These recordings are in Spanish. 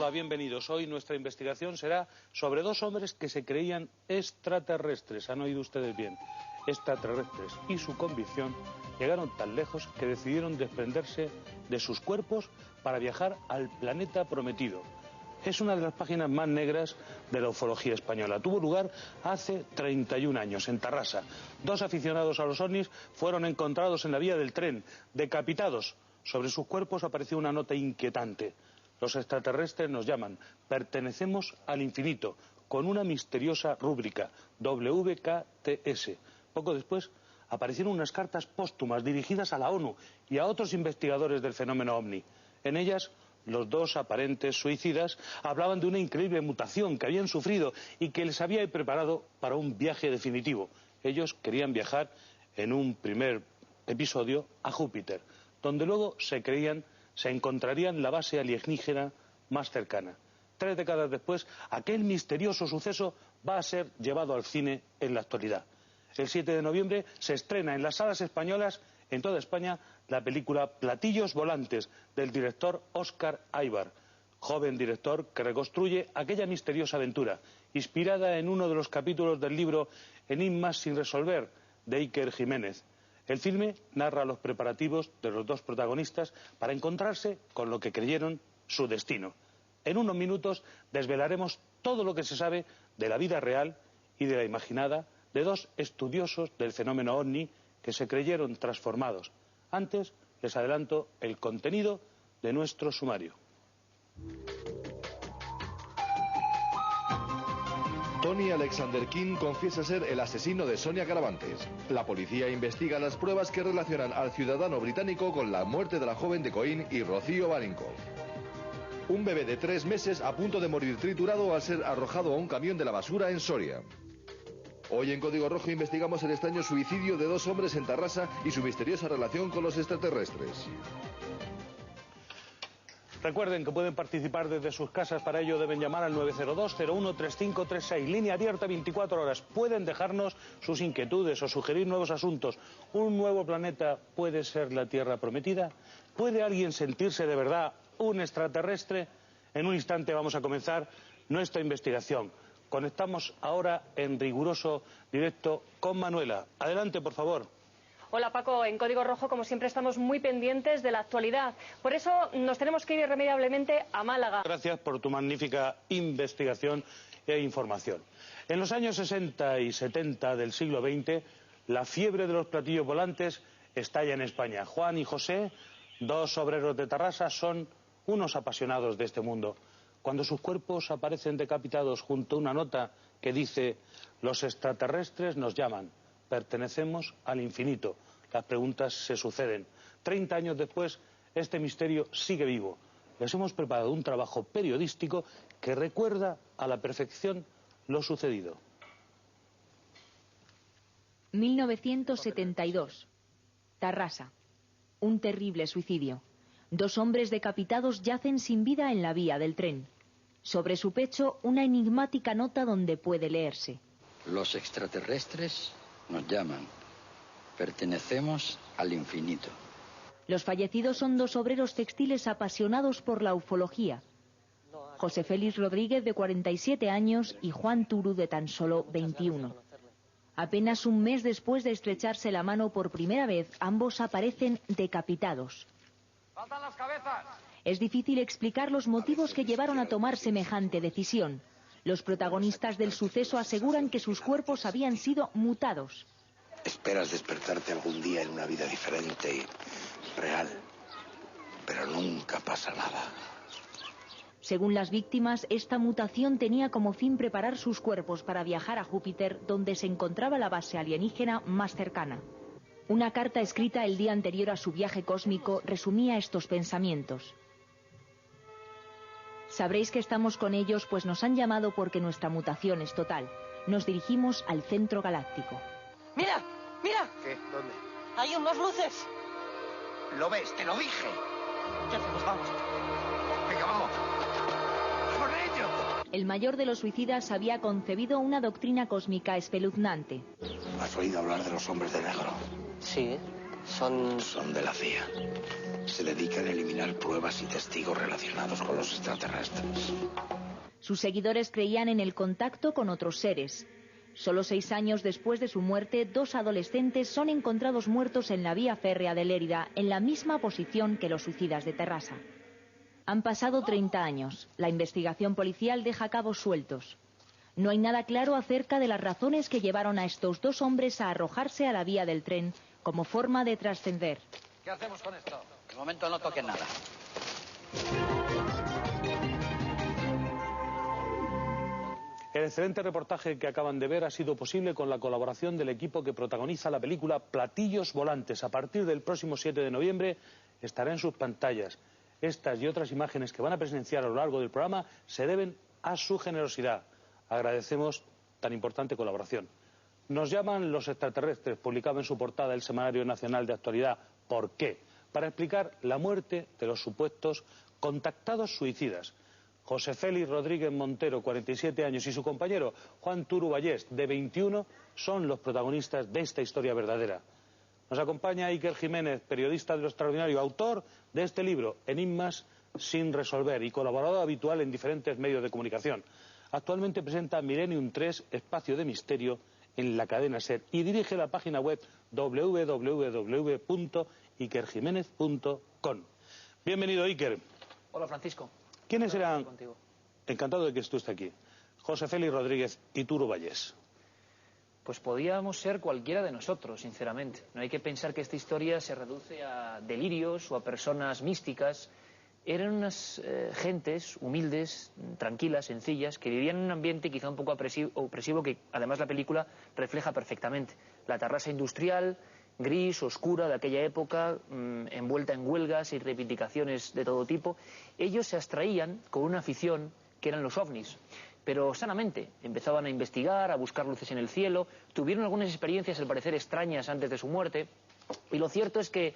Hola, bienvenidos. Hoy nuestra investigación será sobre dos hombres que se creían extraterrestres. Han oído ustedes bien, extraterrestres. Y su convicción llegaron tan lejos que decidieron desprenderse de sus cuerpos para viajar al planeta prometido. Es una de las páginas más negras de la ufología española. Tuvo lugar hace 31 años, en Tarrasa. Dos aficionados a los ovnis fueron encontrados en la vía del tren, decapitados. Sobre sus cuerpos apareció una nota inquietante. Los extraterrestres nos llaman, pertenecemos al infinito, con una misteriosa rúbrica, WKTS. Poco después aparecieron unas cartas póstumas dirigidas a la ONU y a otros investigadores del fenómeno ovni. En ellas, los dos aparentes suicidas hablaban de una increíble mutación que habían sufrido y que les había preparado para un viaje definitivo. Ellos querían viajar en un primer episodio a Júpiter, donde luego se encontrarían la base alienígena más cercana. 3 décadas después, aquel misterioso suceso va a ser llevado al cine en la actualidad. El 7 de noviembre se estrena en las salas españolas en toda España la película Platillos Volantes, del director Óscar Aybar, joven director que reconstruye aquella misteriosa aventura, inspirada en uno de los capítulos del libro Enigmas sin resolver, de Iker Jiménez. El filme narra los preparativos de los dos protagonistas para encontrarse con lo que creyeron su destino. En unos minutos desvelaremos todo lo que se sabe de la vida real y de la imaginada de dos estudiosos del fenómeno ovni que se creyeron transformados. Antes les adelanto el contenido de nuestro sumario. Tony Alexander King confiesa ser el asesino de Sonia Caravantes. La policía investiga las pruebas que relacionan al ciudadano británico con la muerte de la joven de Coín y Rocío Barinkoff. Un bebé de 3 meses a punto de morir triturado al ser arrojado a un camión de la basura en Soria. Hoy en Código Rojo investigamos el extraño suicidio de 2 hombres en Tarrasa y su misteriosa relación con los extraterrestres. Recuerden que pueden participar desde sus casas. Para ello deben llamar al 902-013536, línea abierta 24 horas. Pueden dejarnos sus inquietudes o sugerir nuevos asuntos. ¿Un nuevo planeta puede ser la Tierra prometida? ¿Puede alguien sentirse de verdad un extraterrestre? En un instante vamos a comenzar nuestra investigación. Conectamos ahora en riguroso directo con Manuela. Adelante, por favor. Hola Paco, en Código Rojo como siempre estamos muy pendientes de la actualidad. Por eso nos tenemos que ir irremediablemente a Málaga. Gracias por tu magnífica investigación e información. En los años 60 y 70 del siglo XX, la fiebre de los platillos volantes estalla en España. Juan y José, 2 obreros de Tarrasa, son unos apasionados de este mundo. Cuando sus cuerpos aparecen decapitados junto a una nota que dice: los extraterrestres nos llaman, pertenecemos al infinito. Las preguntas se suceden. 30 años después, este misterio sigue vivo. Les hemos preparado un trabajo periodístico que recuerda a la perfección lo sucedido. 1972. Tarrasa. Un terrible suicidio. 2 hombres decapitados yacen sin vida en la vía del tren. Sobre su pecho, una enigmática nota donde puede leerse: los extraterrestres nos llaman. Pertenecemos al infinito. Los fallecidos son 2 obreros textiles apasionados por la ufología. José Félix Rodríguez, de 47 años, y Juan Turu, de tan solo 21. Apenas un mes después de estrecharse la mano por primera vez, ambos aparecen decapitados. ¡Faltan las cabezas! Es difícil explicar los motivos que llevaron a tomar semejante decisión. Los protagonistas del suceso aseguran que sus cuerpos habían sido mutados. Esperas despertarte algún día en una vida diferente y real, pero nunca pasa nada. Según las víctimas, esta mutación tenía como fin preparar sus cuerpos para viajar a Júpiter, donde se encontraba la base alienígena más cercana. Una carta escrita el día anterior a su viaje cósmico resumía estos pensamientos. Sabréis que estamos con ellos, pues nos han llamado porque nuestra mutación es total. Nos dirigimos al centro galáctico. ¡Mira! ¡Mira! ¿Qué? ¿Dónde? ¡Hay unas luces! ¿Lo ves? ¡Te lo dije! ¿Qué hacemos? Vamos. ¡Venga, vamos! ¡Por ello! El mayor de los suicidas había concebido una doctrina cósmica espeluznante. ¿Has oído hablar de los hombres de negro? Sí. Son de la CIA. Se dedican a eliminar pruebas y testigos relacionados con los extraterrestres. Sus seguidores creían en el contacto con otros seres. Solo 6 años después de su muerte, 2 adolescentes son encontrados muertos en la vía férrea de Lérida, en la misma posición que los suicidas de Terrassa. Han pasado 30 años. La investigación policial deja cabos sueltos. No hay nada claro acerca de las razones que llevaron a estos 2 hombres a arrojarse a la vía del tren como forma de trascender. ¿Qué hacemos con esto? De momento no toquen nada. El excelente reportaje que acaban de ver ha sido posible con la colaboración del equipo que protagoniza la película Platillos Volantes. A partir del próximo 7 de noviembre estará en sus pantallas. Estas y otras imágenes que van a presenciar a lo largo del programa se deben a su generosidad. Agradecemos tan importante colaboración. Nos llaman los extraterrestres, publicaba en su portada el Semanario Nacional de Actualidad. ¿Por qué? Para explicar la muerte de los supuestos contactados suicidas. José Félix Rodríguez Montero, 47 años, y su compañero Juan Turu Vallés, de 21, son los protagonistas de esta historia verdadera. Nos acompaña Iker Jiménez, periodista de Lo Extraordinario, autor de este libro, Enigmas sin resolver, y colaborador habitual en diferentes medios de comunicación. Actualmente presenta Millennium 3, Espacio de Misterio, en la cadena SER, y dirige la página web www.ikerjimenez.com. Bienvenido, Iker. Hola, Francisco. ¿Quiénes eran? Encantado de que estés aquí. José Félix Rodríguez y Turu Vallés. Pues podíamos ser cualquiera de nosotros, sinceramente. No hay que pensar que esta historia se reduce a delirios o a personas místicas. Eran unas gentes humildes, tranquilas, sencillas, que vivían en un ambiente quizá un poco opresivo que además la película refleja perfectamente. La Terrassa industrial, gris, oscura de aquella época, envuelta en huelgas y reivindicaciones de todo tipo. Ellos se abstraían con una afición que eran los ovnis, pero sanamente. Empezaban a investigar, a buscar luces en el cielo, tuvieron algunas experiencias al parecer extrañas antes de su muerte, y lo cierto es que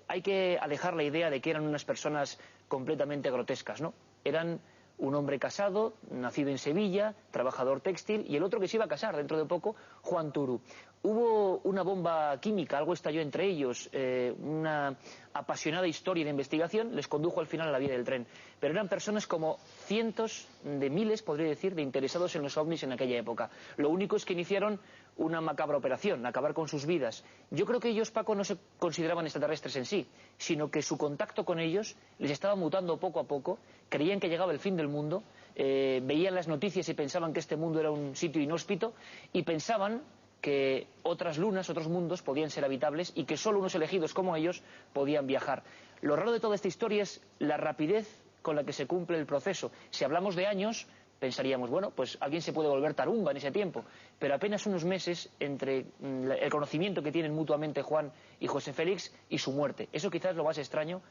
hay que alejar la idea de que eran unas personas completamente grotescas, ¿no? Eran un hombre casado, nacido en Sevilla, trabajador textil, y el otro que se iba a casar dentro de poco, Juan Turu. Hubo una bomba química, algo estalló entre ellos, una apasionada historia de investigación les condujo al final a la vía del tren. Pero eran personas como cientos de miles, podría decir, de interesados en los ovnis en aquella época. Lo único es que iniciaron una macabra operación, acabar con sus vidas. Yo creo que ellos, Paco, no se consideraban extraterrestres en sí, sino que su contacto con ellos les estaba mutando poco a poco, creían que llegaba el fin del mundo, veían las noticias y pensaban que este mundo era un sitio inhóspito, y pensaban que otras lunas, otros mundos podían ser habitables y que solo unos elegidos como ellos podían viajar. Lo raro de toda esta historia es la rapidez con la que se cumple el proceso. Si hablamos de años, pensaríamos, bueno, pues alguien se puede volver tarumba en ese tiempo, pero apenas unos meses entre el conocimiento que tienen mutuamente Juan y José Félix y su muerte. Eso quizás es lo más extraño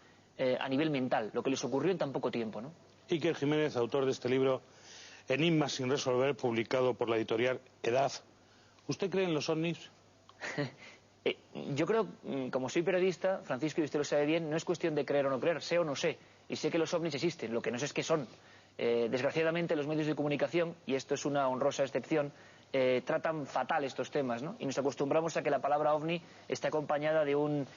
a nivel mental, lo que les ocurrió en tan poco tiempo, ¿no? Iker Jiménez, autor de este libro, Enigmas sin resolver, publicado por la editorial Edad. ¿Usted cree en los ovnis? Yo creo, como soy periodista, Francisco, y usted lo sabe bien, no es cuestión de creer o no creer, sé o no sé, y sé que los ovnis existen, lo que no sé es qué son. Desgraciadamente los medios de comunicación, y esto es una honrosa excepción, tratan fatal estos temas, ¿no? Y nos acostumbramos a que la palabra ovni está acompañada de un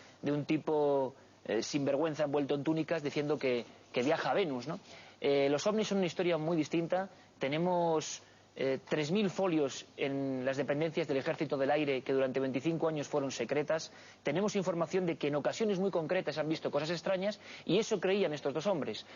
tipo sinvergüenza envuelto en túnicas diciendo que viaja a Venus, ¿no? Los ovnis son una historia muy distinta. Tenemos 3.000 folios en las dependencias del Ejército del Aire que durante 25 años fueron secretas. Tenemos información de que en ocasiones muy concretas han visto cosas extrañas, y eso creían estos 2 hombres.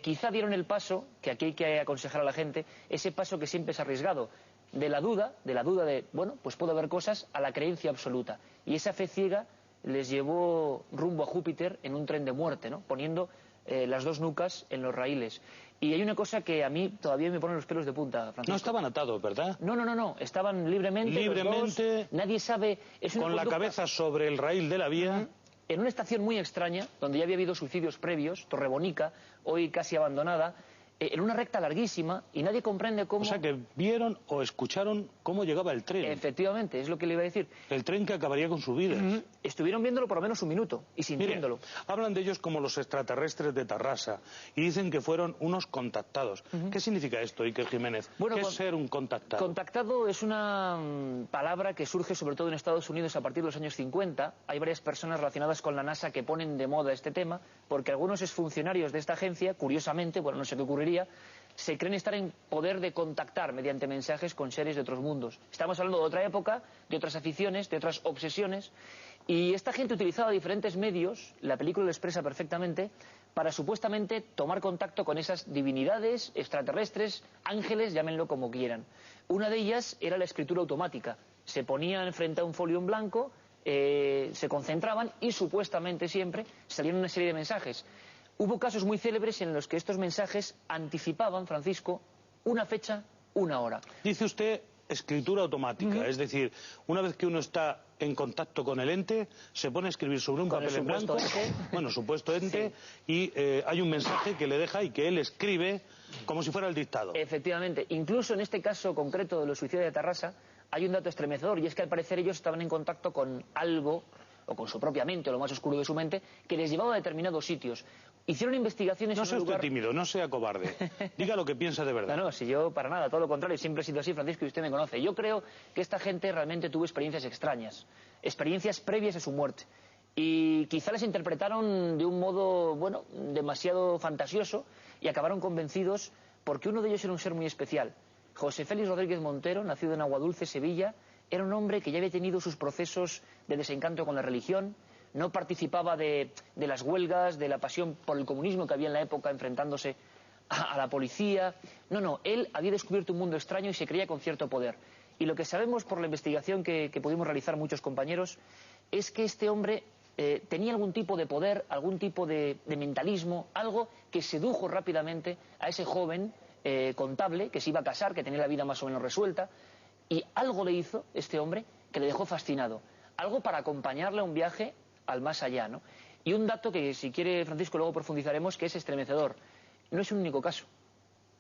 Quizá dieron el paso, que aquí hay que aconsejar a la gente, ese paso que siempre es arriesgado, de la duda de, bueno, pues puede haber cosas, a la creencia absoluta. Y esa fe ciega les llevó rumbo a Júpiter en un tren de muerte, ¿no? Poniendo las 2 nucas en los raíles. Y hay una cosa que a mí todavía me pone los pelos de punta, Francisco. No estaban atados, ¿verdad? No. Estaban libremente los 2. Nadie sabe. Es una con la cabeza sobre el raíl de la vía. En una estación muy extraña, donde ya había habido suicidios previos, Torrebonica, hoy casi abandonada. en una recta larguísima y nadie comprende cómo... O sea, que vieron o escucharon cómo llegaba el tren. Efectivamente, es lo que le iba a decir. El tren que acabaría con su vida. Estuvieron viéndolo por lo menos un minuto y sintiéndolo. Mire, hablan de ellos como los extraterrestres de Tarrasa y dicen que fueron unos contactados. ¿Qué significa esto, Iker Jiménez? Bueno, ¿Qué es ser un contactado? Contactado es una palabra que surge sobre todo en Estados Unidos a partir de los años 50. Hay varias personas relacionadas con la NASA que ponen de moda este tema, porque algunos exfuncionarios de esta agencia, curiosamente, bueno, no sé qué ocurriría, se creen estar en poder de contactar mediante mensajes con seres de otros mundos. Estamos hablando de otra época, de otras aficiones, de otras obsesiones, y esta gente utilizaba diferentes medios, la película lo expresa perfectamente, para supuestamente tomar contacto con esas divinidades, extraterrestres, ángeles, llámenlo como quieran. Una de ellas era la escritura automática. Se ponían frente a un folio en blanco, se concentraban y supuestamente siempre salían una serie de mensajes. Hubo casos muy célebres en los que estos mensajes anticipaban, Francisco, una fecha, una hora. Dice usted escritura automática, es decir, una vez que uno está en contacto con el ente, se pone a escribir sobre un papel en blanco, bueno, supuesto ente, y hay un mensaje que le deja y que él escribe como si fuera el dictado. Efectivamente, incluso en este caso concreto de los suicidios de Tarrasa, hay un dato estremecedor, y es que al parecer ellos estaban en contacto con algo, o con su propia mente, o lo más oscuro de su mente, que les llevaba a determinados sitios. Hicieron investigaciones... No sea usted tímido, no sea cobarde. Diga lo que piensa de verdad. No, si yo para nada, todo lo contrario, siempre he sido así, Francisco, y usted me conoce. Yo creo que esta gente realmente tuvo experiencias extrañas, experiencias previas a su muerte. Y quizá les interpretaron de un modo, bueno, demasiado fantasioso y acabaron convencidos porque uno de ellos era un ser muy especial. José Félix Rodríguez Montero, nacido en Aguadulce, Sevilla, era un hombre que ya había tenido sus procesos de desencanto con la religión, no participaba de las huelgas, de la pasión por el comunismo que había en la época enfrentándose a la policía. No, él había descubierto un mundo extraño y se creía con cierto poder. Y lo que sabemos por la investigación que pudimos realizar muchos compañeros es que este hombre tenía algún tipo de poder, algún tipo de mentalismo, algo que sedujo rápidamente a ese joven contable que se iba a casar, que tenía la vida más o menos resuelta, y algo le hizo este hombre que le dejó fascinado. Algo para acompañarle a un viaje al más allá, ¿no? Y un dato que, si quiere, Francisco, luego profundizaremos, que es estremecedor. No es un único caso.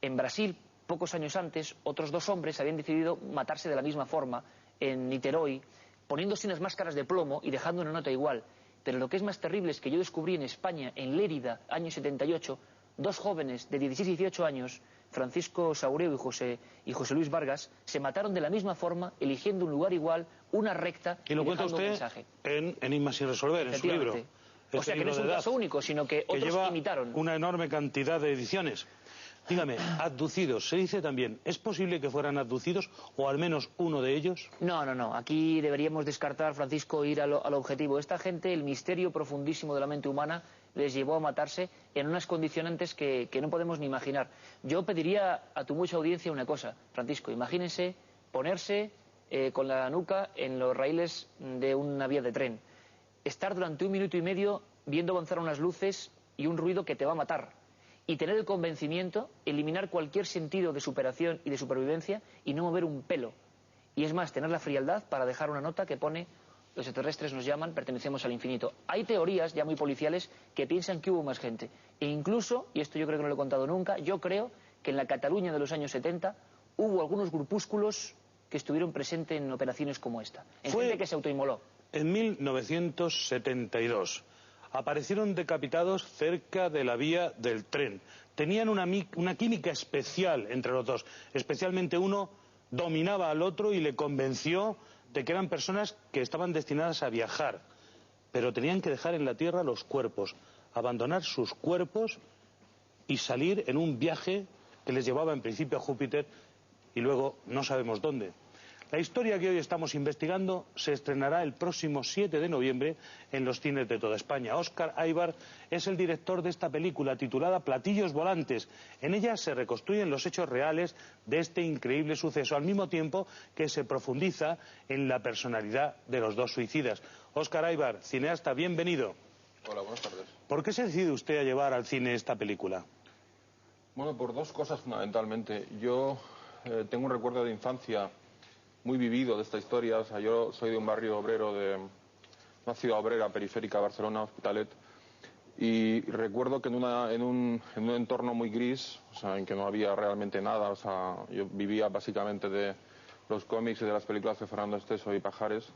En Brasil, pocos años antes, otros dos hombres habían decidido matarse de la misma forma, en Niterói, poniéndose unas máscaras de plomo y dejando una nota igual. Pero lo que es más terrible es que yo descubrí en España, en Lérida, año 78, dos jóvenes de 16 y 18 años, Francisco Saureu y José Luis Vargas, se mataron de la misma forma, eligiendo un lugar igual, una recta, y lo cuenta usted en Enigmas sin resolver, en su libro. O sea, que no es un caso único, sino que otros lleva imitaron. Una enorme cantidad de ediciones. Dígame, abducidos, se dice también, ¿es posible que fueran abducidos o al menos uno de ellos? No, aquí deberíamos descartar, Francisco, ir al objetivo. Esta gente, el misterio profundísimo de la mente humana, les llevó a matarse en unas condicionantes que no podemos ni imaginar. Yo pediría a tu mucha audiencia una cosa, Francisco, imagínense ponerse con la nuca en los raíles de una vía de tren, estar durante 1 minuto y medio viendo avanzar unas luces y un ruido que te va a matar, y tener el convencimiento, eliminar cualquier sentido de superación y de supervivencia y no mover un pelo. Y es más, tener la frialdad para dejar una nota que pone: los extraterrestres nos llaman, pertenecemos al infinito. Hay teorías ya muy policiales que piensan que hubo más gente. E incluso, y esto yo creo que no lo he contado nunca, yo creo que en la Cataluña de los años 70 hubo algunos grupúsculos que estuvieron presentes en operaciones como esta. Gente que se autoinmoló. En 1972 aparecieron decapitados cerca de la vía del tren. Tenían una química especial entre los dos. Especialmente uno dominaba al otro y le convenció de que eran personas que estaban destinadas a viajar, pero tenían que dejar en la Tierra los cuerpos, abandonar sus cuerpos y salir en un viaje que les llevaba en principio a Júpiter y luego no sabemos dónde. La historia que hoy estamos investigando se estrenará el próximo 7 de noviembre en los cines de toda España. Óscar Aybar es el director de esta película titulada Platillos Volantes. En ella se reconstruyen los hechos reales de este increíble suceso, al mismo tiempo que se profundiza en la personalidad de los dos suicidas. Óscar Aybar, cineasta, bienvenido. Hola, buenas tardes. ¿Por qué se decide usted a llevar al cine esta película? Bueno, por dos cosas fundamentalmente. Yo tengo un recuerdo de infancia muy vivido de esta historia. O sea, yo soy de un barrio obrero, de una ciudad obrera periférica de Barcelona, Hospitalet, Y recuerdo que en un entorno muy gris, o sea, en que no había realmente nada, o sea, yo vivía básicamente de los cómics y de las películas de Fernando Esteso y Pajares.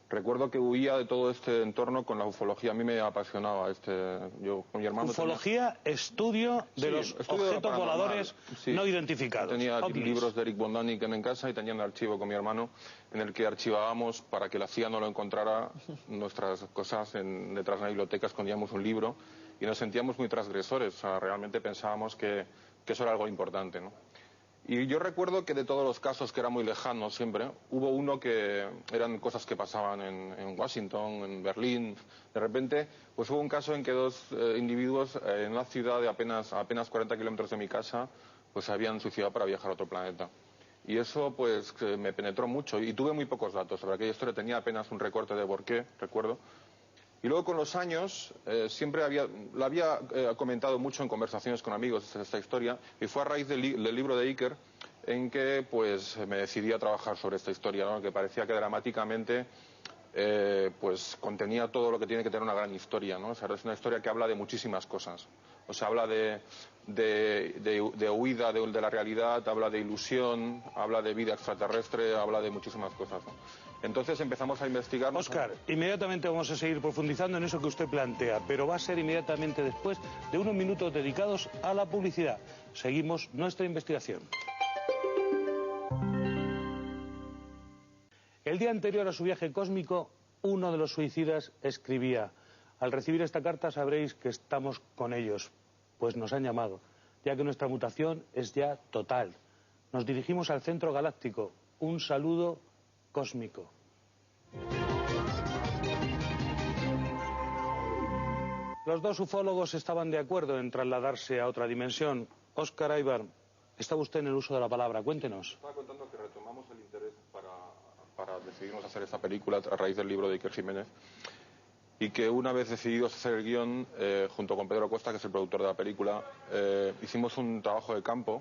Recuerdo que huía de todo este entorno con la ufología. A mí me apasionaba yo con mi hermano. Ufología, estudio de los objetos voladores no identificados. Tenía libros de Eric von Däniken en casa y tenía un archivo con mi hermano en el que archivábamos, para que la CIA no lo encontrara, nuestras cosas. Detrás de la biblioteca escondíamos un libro y nos sentíamos muy transgresores. O sea, realmente pensábamos que eso era algo importante, ¿no? Y yo recuerdo que de todos los casos, que eran muy lejanos siempre, hubo uno que eran cosas que pasaban en Washington, en Berlín. De repente, pues hubo un caso en que dos individuos en una ciudad de apenas 40 kilómetros de mi casa, pues se habían suicidado para viajar a otro planeta. Y eso, pues, me penetró mucho. Y tuve muy pocos datos sobre aquella historia. Tenía apenas un recorte de por qué, recuerdo. Y luego, con los años, siempre la había comentado mucho en conversaciones con amigos esta historia, y fue a raíz del libro de Iker en que pues me decidí a trabajar sobre esta historia, ¿no? Que parecía que dramáticamente pues contenía todo lo que tiene que tener una gran historia, ¿no? O sea, es una historia que habla de muchísimas cosas. O sea, habla de huida de la realidad, habla de ilusión, habla de vida extraterrestre, habla de muchísimas cosas, ¿no? Entonces empezamos a investigar. Óscar, inmediatamente vamos a seguir profundizando en eso que usted plantea, pero va a ser inmediatamente después de unos minutos dedicados a la publicidad. Seguimos nuestra investigación. El día anterior a su viaje cósmico, uno de los suicidas escribía: al recibir esta carta sabréis que estamos con ellos, pues nos han llamado, ya que nuestra mutación es ya total. Nos dirigimos al centro galáctico. Un saludo cósmico. Los dos ufólogos estaban de acuerdo en trasladarse a otra dimensión. Óscar Aybar, estaba usted en el uso de la palabra, cuéntenos. Estaba contando que retomamos el interés para decidirnos hacer esta película a raíz del libro de Iker Jiménez, y que una vez decididos hacer el guión, junto con Pedro Costa, que es el productor de la película, hicimos un trabajo de campo.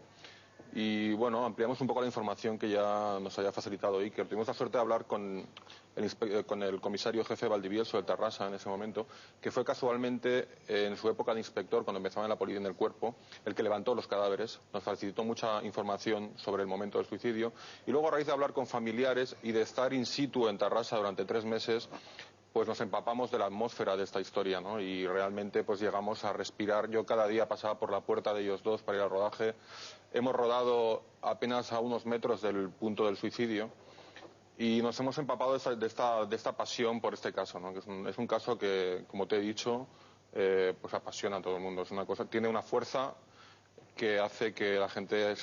Y bueno, ampliamos un poco la información que ya nos había facilitado Iker. Tuvimos la suerte de hablar con el comisario jefe Valdivielso de Tarrasa en ese momento, que fue casualmente en su época de inspector, cuando empezaba en la policía en el cuerpo, el que levantó los cadáveres. Nos facilitó mucha información sobre el momento del suicidio. Y luego, a raíz de hablar con familiares y de estar in situ en Tarrasa durante 3 meses, pues nos empapamos de la atmósfera de esta historia, ¿no? Y realmente pues llegamos a respirar. Yo cada día pasaba por la puerta de ellos dos para ir al rodaje. Hemos rodado apenas a unos metros del punto del suicidio y nos hemos empapado de esta pasión por este caso, ¿no? Que es un caso que, como te he dicho, pues apasiona a todo el mundo. Es una cosa, tiene una fuerza que hace que la gente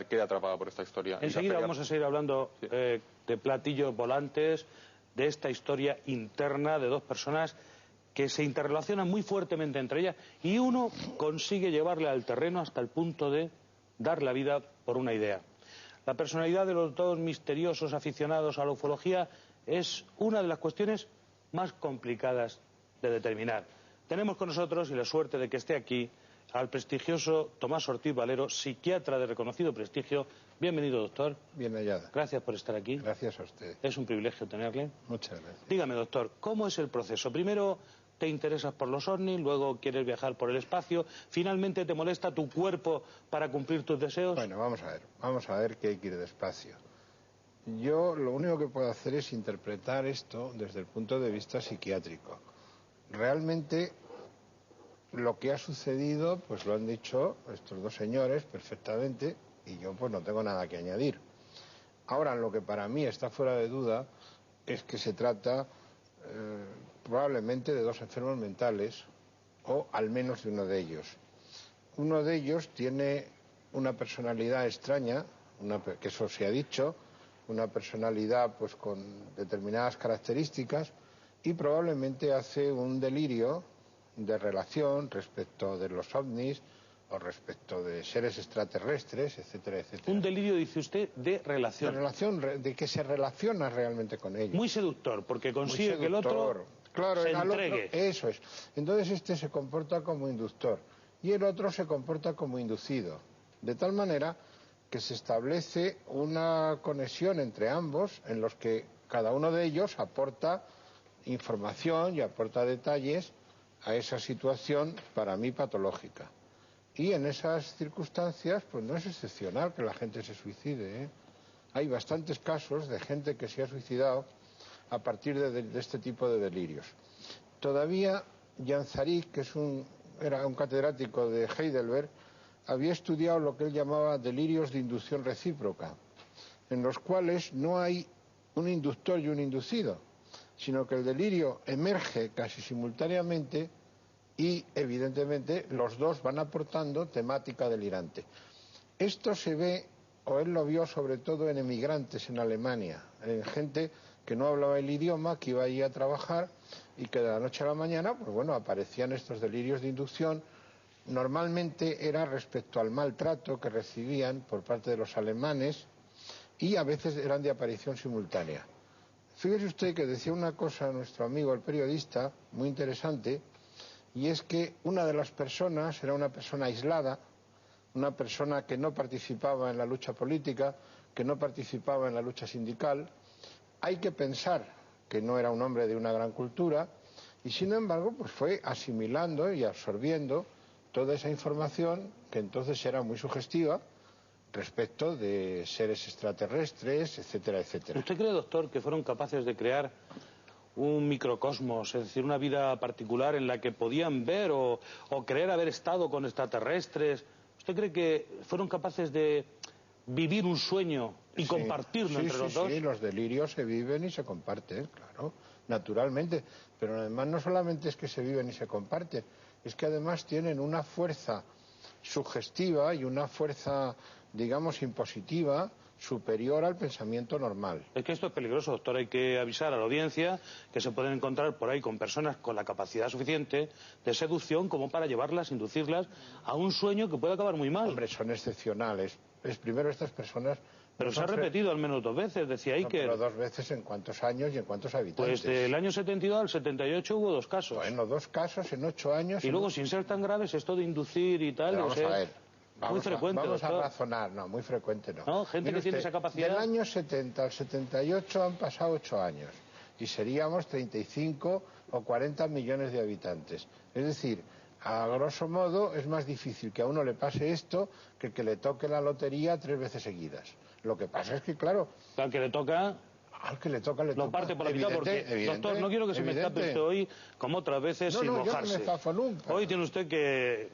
quede atrapada por esta historia. Enseguida vamos a seguir hablando de platillos volantes, de esta historia interna de dos personas que se interrelacionan muy fuertemente entre ellas, y uno consigue llevarle al terreno hasta el punto de dar la vida por una idea. La personalidad de los dos misteriosos aficionados a la ufología es una de las cuestiones más complicadas de determinar. Tenemos con nosotros, y la suerte de que esté aquí, al prestigioso Tomás Ortiz Valero, psiquiatra de reconocido prestigio. Bienvenido, doctor. Bien hallada. Gracias por estar aquí. Gracias a usted. Es un privilegio tenerle. Muchas gracias. Dígame, doctor, ¿cómo es el proceso? Primero te interesas por los ovnis, luego quieres viajar por el espacio, finalmente te molesta tu cuerpo para cumplir tus deseos. Bueno, vamos a ver que hay que ir despacio. Yo lo único que puedo hacer es interpretar esto desde el punto de vista psiquiátrico. Realmente lo que ha sucedido, pues lo han dicho estos dos señores perfectamente, y yo pues no tengo nada que añadir. Ahora, lo que para mí está fuera de duda es que se trata probablemente de dos enfermos mentales, o al menos de uno de ellos. Uno de ellos tiene una personalidad extraña, que eso se ha dicho, una personalidad pues con determinadas características, y probablemente hace un delirio de relación respecto de los ovnis o respecto de seres extraterrestres, etcétera, etcétera. Un delirio, dice usted, de relación. De relación, de que se relaciona realmente con ellos. Muy seductor, porque consigue que el otro se entregue. Eso es. Entonces este se comporta como inductor y el otro se comporta como inducido. De tal manera que se establece una conexión entre ambos en los que cada uno de ellos aporta información y aporta detalles a esa situación para mí patológica. Y en esas circunstancias, pues no es excepcional que la gente se suicide, ¿eh? Hay bastantes casos de gente que se ha suicidado a partir de este tipo de delirios. Todavía Jan Zarik, que era un catedrático de Heidelberg, había estudiado lo que él llamaba delirios de inducción recíproca, en los cuales no hay un inductor y un inducido, sino que el delirio emerge casi simultáneamente y, evidentemente, los dos van aportando temática delirante. Esto se ve, o él lo vio sobre todo en emigrantes en Alemania, en gente que no hablaba el idioma, que iba allí a trabajar y que de la noche a la mañana, pues bueno, aparecían estos delirios de inducción. Normalmente era respecto al maltrato que recibían por parte de los alemanes y a veces eran de aparición simultánea. Fíjese usted que decía una cosa nuestro amigo el periodista, muy interesante, y es que una de las personas era una persona aislada, una persona que no participaba en la lucha política, que no participaba en la lucha sindical. Hay que pensar que no era un hombre de una gran cultura y sin embargo pues fue asimilando y absorbiendo toda esa información que entonces era muy sugestiva respecto de seres extraterrestres, etcétera, etcétera. ¿Usted cree, doctor, que fueron capaces de crear un microcosmos, es decir, una vida particular en la que podían ver o creer haber estado con extraterrestres? ¿Usted cree que fueron capaces de vivir un sueño y compartirlo entre los dos? Sí, los delirios se viven y se comparten, claro, naturalmente. Pero además no solamente es que se viven y se comparten, es que además tienen una fuerza sugestiva y una fuerza, digamos, impositiva superior al pensamiento normal. Es que esto es peligroso, doctor. Hay que avisar a la audiencia que se pueden encontrar por ahí con personas con la capacidad suficiente de seducción como para llevarlas, inducirlas a un sueño que puede acabar muy mal. Hombre, son excepcionales. Primero estas personas... Pero se ha repetido al menos 2 veces, decía Iker. No, pero 2 veces ¿en cuántos años y en cuántos habitantes? Pues del año 72 al 78 hubo 2 casos. Bueno, 2 casos en 8 años... Y luego, sin ser tan graves, esto de inducir y tal... Vamos a ver. Muy frecuente, vamos a razonar, no, muy frecuente no. No, gente que tiene esa capacidad... Del año 70 al 78 han pasado 8 años y seríamos 35 o 40 millones de habitantes. Es decir, a grosso modo es más difícil que a uno le pase esto que le toque la lotería 3 veces seguidas. Lo que pasa es que, claro... Al que le toca... Al que le toca, le toca. Lo parte por la mitad porque, doctor, no quiero que se me escape usted hoy, como otras veces, sin mojarse. Yo no me escafo nunca. Hoy tiene usted que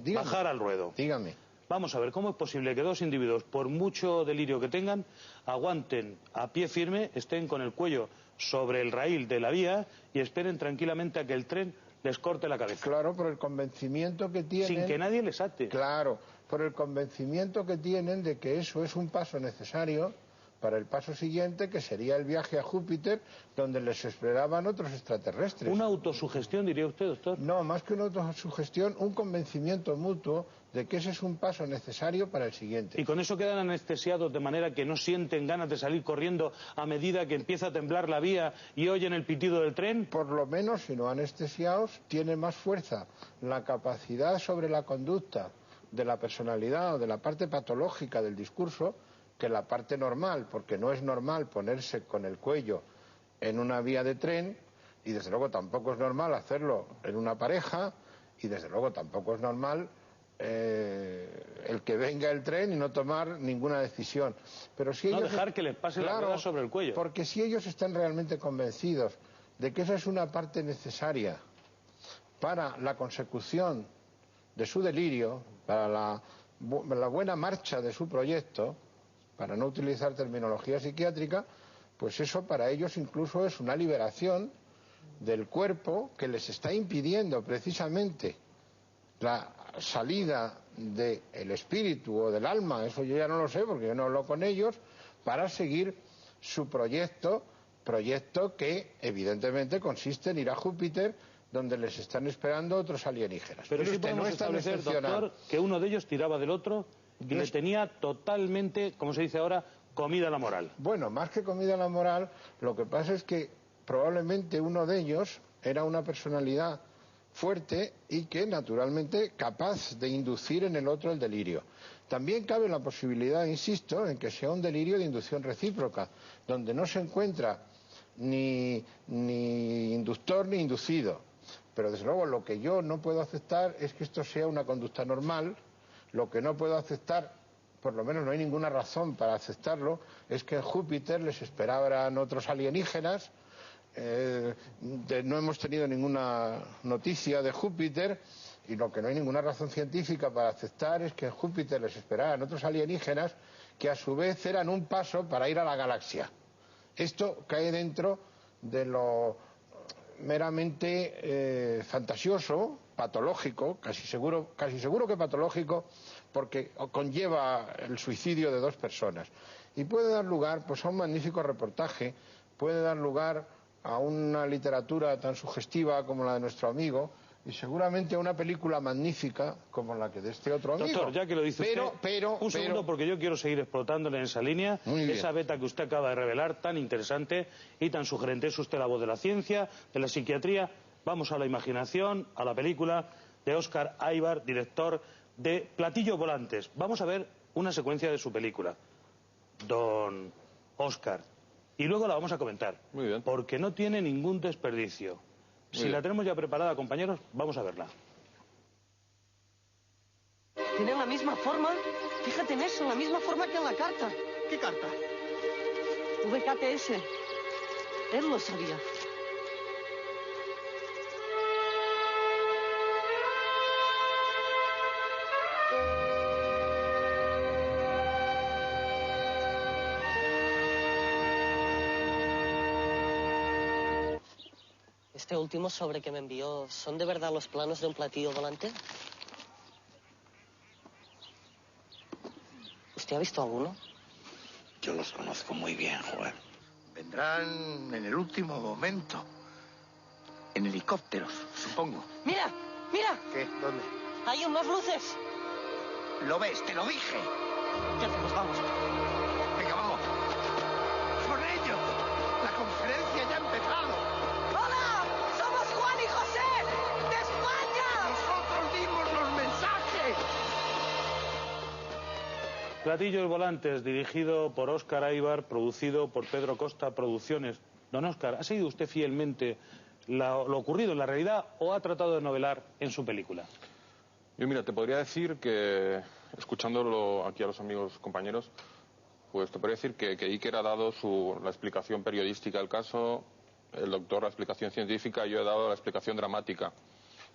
dígame, bajar al ruedo. Dígame. Vamos a ver, ¿cómo es posible que 2 individuos, por mucho delirio que tengan, aguanten a pie firme, estén con el cuello sobre el raíl de la vía y esperen tranquilamente a que el tren les corte la cabeza? Claro, por el convencimiento que tienen... Sin que nadie les ate. Claro, por el convencimiento que tienen de que eso es un paso necesario para el paso siguiente, que sería el viaje a Júpiter, donde les esperaban otros extraterrestres. ¿Una autosugestión, diría usted, doctor? No, más que una autosugestión, un convencimiento mutuo de que ese es un paso necesario para el siguiente. ¿Y con eso quedan anestesiados de manera que no sienten ganas de salir corriendo a medida que empieza a temblar la vía y oyen el pitido del tren? Por lo menos, si no anestesiados, tiene más fuerza la capacidad sobre la conducta de la personalidad o de la parte patológica del discurso que la parte normal, porque no es normal ponerse con el cuello en una vía de tren y desde luego tampoco es normal hacerlo en una pareja y desde luego tampoco es normal el que venga el tren y no tomar ninguna decisión. Pero si ellos dejar que les pase la rueda sobre el cuello. Porque si ellos están realmente convencidos de que esa es una parte necesaria para la consecución de su delirio, para la buena marcha de su proyecto, para no utilizar terminología psiquiátrica, pues eso para ellos incluso es una liberación del cuerpo que les está impidiendo precisamente la salida del espíritu o del alma, eso yo ya no lo sé porque yo no hablo con ellos, para seguir su proyecto que evidentemente consiste en ir a Júpiter, donde les están esperando otros alienígenas. Pero sí podemos establecer, doctor, que uno de ellos tiraba del otro y le tenía totalmente, como se dice ahora, comida a la moral. Bueno, más que comida a la moral, lo que pasa es que probablemente uno de ellos era una personalidad fuerte y que naturalmente capaz de inducir en el otro el delirio. También cabe la posibilidad, insisto, en que sea un delirio de inducción recíproca, donde no se encuentra ni inductor ni inducido, Pero desde luego lo que yo no puedo aceptar es que esto sea una conducta normal. Lo que no puedo aceptar, por lo menos no hay ninguna razón para aceptarlo, es que en Júpiter les esperaban otros alienígenas. No hemos tenido ninguna noticia de Júpiter, y lo que no hay ninguna razón científica para aceptar es que en Júpiter les esperaban otros alienígenas que a su vez eran un paso para ir a la galaxia. Esto cae dentro de lo meramente fantasioso, patológico, casi seguro que patológico, porque conlleva el suicidio de dos personas. Y puede dar lugar pues, a un magnífico reportaje, puede dar lugar a una literatura tan sugestiva como la de nuestro amigo, y seguramente a una película magnífica como la que de este otro amigo. Doctor, ya que lo dice usted, un segundo, porque yo quiero seguir explotándole en esa línea, esa beta que usted acaba de revelar, tan interesante y tan sugerente. Es usted la voz de la ciencia, de la psiquiatría. Vamos a la imaginación, a la película de Óscar Aybar, director de Platillos Volantes. Vamos a ver una secuencia de su película, don Óscar, y luego la vamos a comentar. Muy bien. Porque no tiene ningún desperdicio. Si la tenemos ya preparada, compañeros, vamos a verla. Tienen la misma forma. Fíjate en eso, la misma forma que en la carta. ¿Qué carta? VKTS. Él lo sabía. Este último sobre que me envió, ¿son de verdad los planos de un platillo volante? ¿Usted ha visto alguno? Yo los conozco muy bien, Juan. Vendrán en el último momento. En helicópteros, supongo. ¡Mira! ¡Mira! ¿Qué? ¿Dónde? Hay unas luces. ¿Lo ves? ¡Te lo dije! ¿Qué hacemos? Vamos. Venga, vamos. ¡Con ellos! ¡La conferencia ya ha empezado! ¡Hola! ¡Somos Juan y José! ¡De España! ¡Nosotros dimos los mensajes! Platillos Volantes, dirigido por Óscar Aybar, producido por Pedro Costa Producciones. Don Óscar, ¿ha seguido usted fielmente lo ocurrido en la realidad o ha tratado de novelar en su película? Yo, mira, te podría decir que, escuchándolo aquí a los amigos compañeros, pues te podría decir que Iker ha dado la explicación periodística del caso, el doctor la explicación científica, y yo he dado la explicación dramática.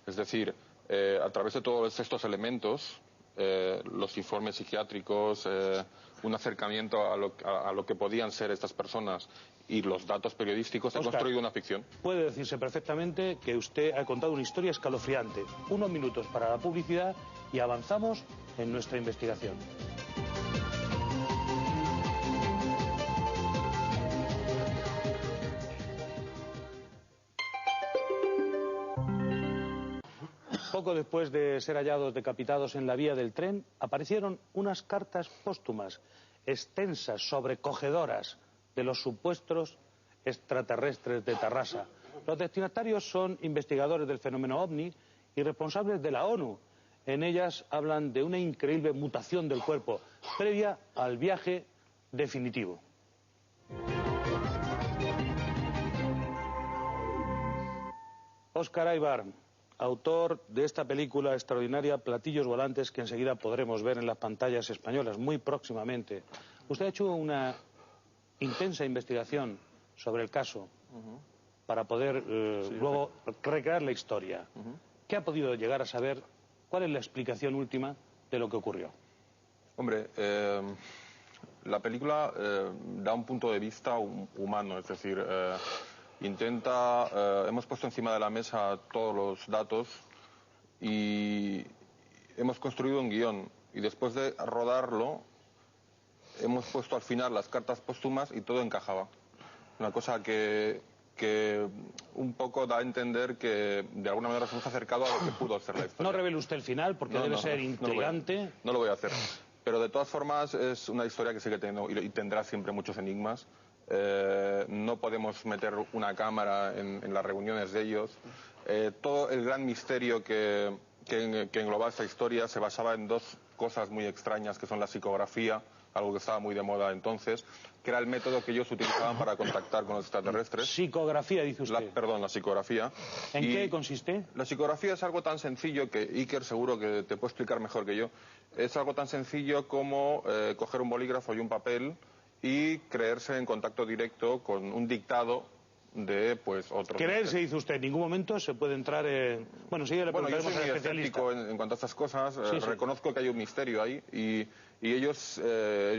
Es decir, a través de todos estos elementos, los informes psiquiátricos, un acercamiento a lo que podían ser estas personas y los datos periodísticos, he construido una ficción. Puede decirse perfectamente que usted ha contado una historia escalofriante. Unos minutos para la publicidad y avanzamos en nuestra investigación. Poco después de ser hallados decapitados en la vía del tren, aparecieron unas cartas póstumas, extensas, sobrecogedoras, de los supuestos extraterrestres de Tarrasa. Los destinatarios son investigadores del fenómeno OVNI y responsables de la ONU. En ellas hablan de una increíble mutación del cuerpo, previa al viaje definitivo. Óscar Aybar, autor de esta película extraordinaria, Platillos Volantes, que enseguida podremos ver en las pantallas españolas muy próximamente. Usted ha hecho una intensa investigación sobre el caso para poder luego recrear la historia. ¿Qué ha podido llegar a saber? ¿Cuál es la explicación última de lo que ocurrió? Hombre, la película da un punto de vista humano, es decir, hemos puesto encima de la mesa todos los datos y hemos construido un guión, y después de rodarlo hemos puesto al final las cartas póstumas y todo encajaba. Una cosa que un poco da a entender que de alguna manera nos hemos acercado a lo que pudo ser la historia. No revele usted el final porque debe ser intrigante. No lo voy a hacer. Pero de todas formas es una historia que sigue teniendo y tendrá siempre muchos enigmas. No podemos meter una cámara en las reuniones de ellos. Todo el gran misterio que englobaba esta historia se basaba en dos cosas muy extrañas, que son la psicografía algo que estaba muy de moda entonces, que era el método que ellos utilizaban para contactar con los extraterrestres. Psicografía, dice usted. Perdón, la psicografía. ¿En qué consiste? La psicografía es algo tan sencillo que Iker seguro que te puede explicar mejor que yo. Es algo tan sencillo como coger un bolígrafo y un papel y creerse en contacto directo con un dictado de otros. Creerse, dice usted, en ningún momento se puede entrar en... Bueno, sí, le preguntaremos yo soy al muy especialista. escéptico en cuanto a estas cosas. Sí. Reconozco que hay un misterio ahí y ellos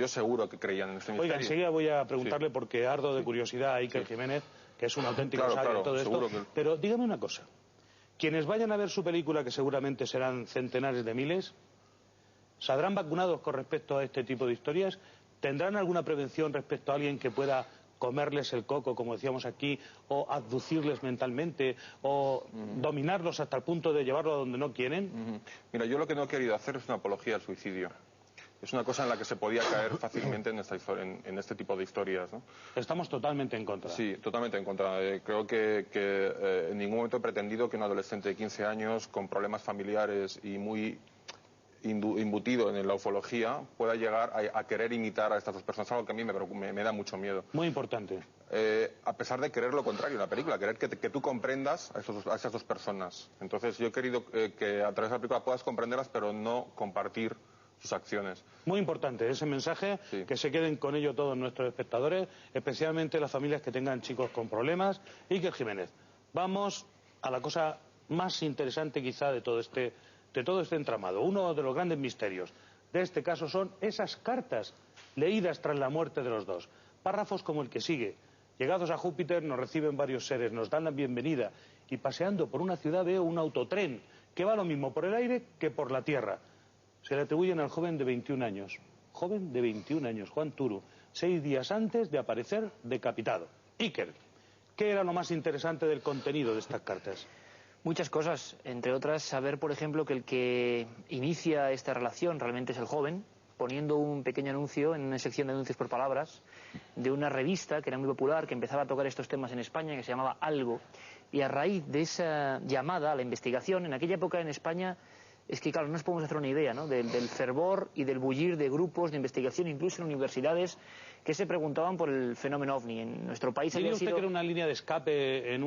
seguro que creían en este misterio. Oiga, enseguida voy a preguntarle porque ardo de curiosidad a Iker Jiménez, que es un auténtico sabio en todo esto. Pero dígame una cosa. Quienes vayan a ver su película, que seguramente serán centenares de miles, ¿saldrán vacunados con respecto a este tipo de historias? ¿Tendrán alguna prevención respecto a alguien que pueda comerles el coco, como decíamos aquí, o abducirles mentalmente, o dominarlos hasta el punto de llevarlo a donde no quieren? Mira, yo lo que no he querido hacer es una apología al suicidio. Es una cosa en la que se podía caer fácilmente en este tipo de historias, ¿no? Estamos totalmente en contra. Sí, totalmente en contra. Creo que en ningún momento he pretendido que un adolescente de 15 años con problemas familiares y muy imbutido en la ufología pueda llegar a querer imitar a estas dos personas, algo que a mí me da mucho miedo. Muy importante. A pesar de querer lo contrario en la película, querer que tú comprendas a esas dos personas. Entonces yo he querido que a través de la película puedas comprenderlas, pero no compartir sus acciones. Muy importante ese mensaje, que se queden con ello todos nuestros espectadores, especialmente las familias que tengan chicos con problemas. Iker Jiménez, vamos a la cosa más interesante quizá de todo este entramado. Uno de los grandes misterios de este caso son esas cartas leídas tras la muerte de los dos. Párrafos como el que sigue. Llegados a Júpiter nos reciben varios seres, nos dan la bienvenida y paseando por una ciudad veo un autotren que va lo mismo por el aire que por la tierra. Se le atribuyen al joven de 21 años. Joven de 21 años, Juan Turu, 6 días antes de aparecer decapitado. Iker, ¿qué era lo más interesante del contenido de estas cartas? Muchas cosas, entre otras saber, por ejemplo, que el que inicia esta relación realmente es el joven, poniendo un pequeño anuncio en una sección de anuncios por palabras de una revista que era muy popular, que empezaba a tocar estos temas en España, que se llamaba Algo, y a raíz de esa llamada a la investigación, en aquella época en España, es que claro, no nos podemos hacer una idea, ¿no?, del fervor y del bullir de grupos de investigación, incluso en universidades, que se preguntaban por el fenómeno OVNI. En nuestro país había usted sido... que era una línea de escape en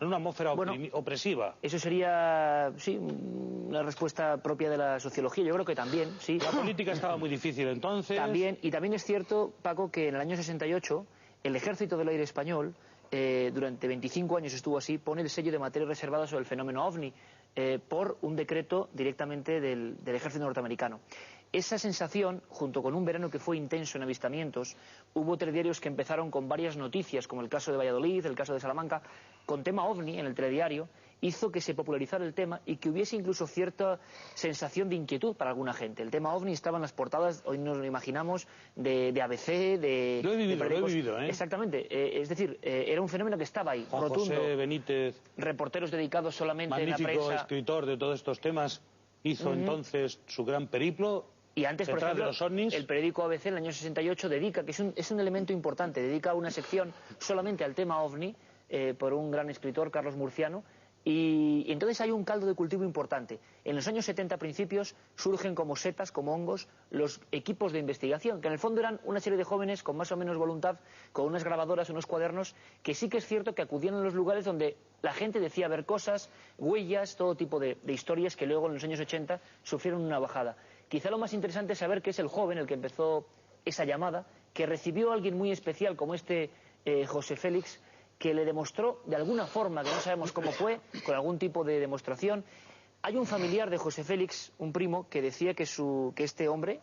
una atmósfera opresiva? Eso sería, sí, una respuesta propia de la sociología. Yo creo que también, sí. La política estaba muy difícil entonces. También, y también es cierto, Paco, que en el año 68 el Ejército del Aire Español, durante 25 años estuvo así, pone el sello de materia reservada sobre el fenómeno OVNI por un decreto directamente del ejército norteamericano. Esa sensación, junto con un verano que fue intenso en avistamientos, hubo telediarios que empezaron con varias noticias, como el caso de Valladolid, el caso de Salamanca, con tema OVNI en el telediario, hizo que se popularizara el tema y que hubiese incluso cierta sensación de inquietud para alguna gente. El tema OVNI estaba en las portadas, hoy nos lo imaginamos, de ABC, de... Lo he vivido, ¿eh? Exactamente, es decir, era un fenómeno que estaba ahí, Juan rotundo. José Benítez, reporteros dedicados solamente en la magnífico prensa. Escritor de todos estos temas, hizo entonces su gran periplo. Y antes, por ejemplo, los ovnis. el periódico ABC en el año 68 dedica, que es un elemento importante, dedica una sección solamente al tema OVNI, por un gran escritor, Carlos Murciano, y entonces hay un caldo de cultivo importante. En los años 70 principios surgen como setas, como hongos, los equipos de investigación, que en el fondo eran una serie de jóvenes con más o menos voluntad, con unas grabadoras, unos cuadernos, que sí que es cierto que acudían a los lugares donde la gente decía ver cosas, huellas, todo tipo de historias que luego en los años 80 sufrieron una bajada. Quizá lo más interesante es saber que es el joven el que empezó esa llamada, que recibió a alguien muy especial como este José Félix, que le demostró de alguna forma, que no sabemos cómo fue, con algún tipo de demostración. Hay un familiar de José Félix, un primo, que decía que este hombre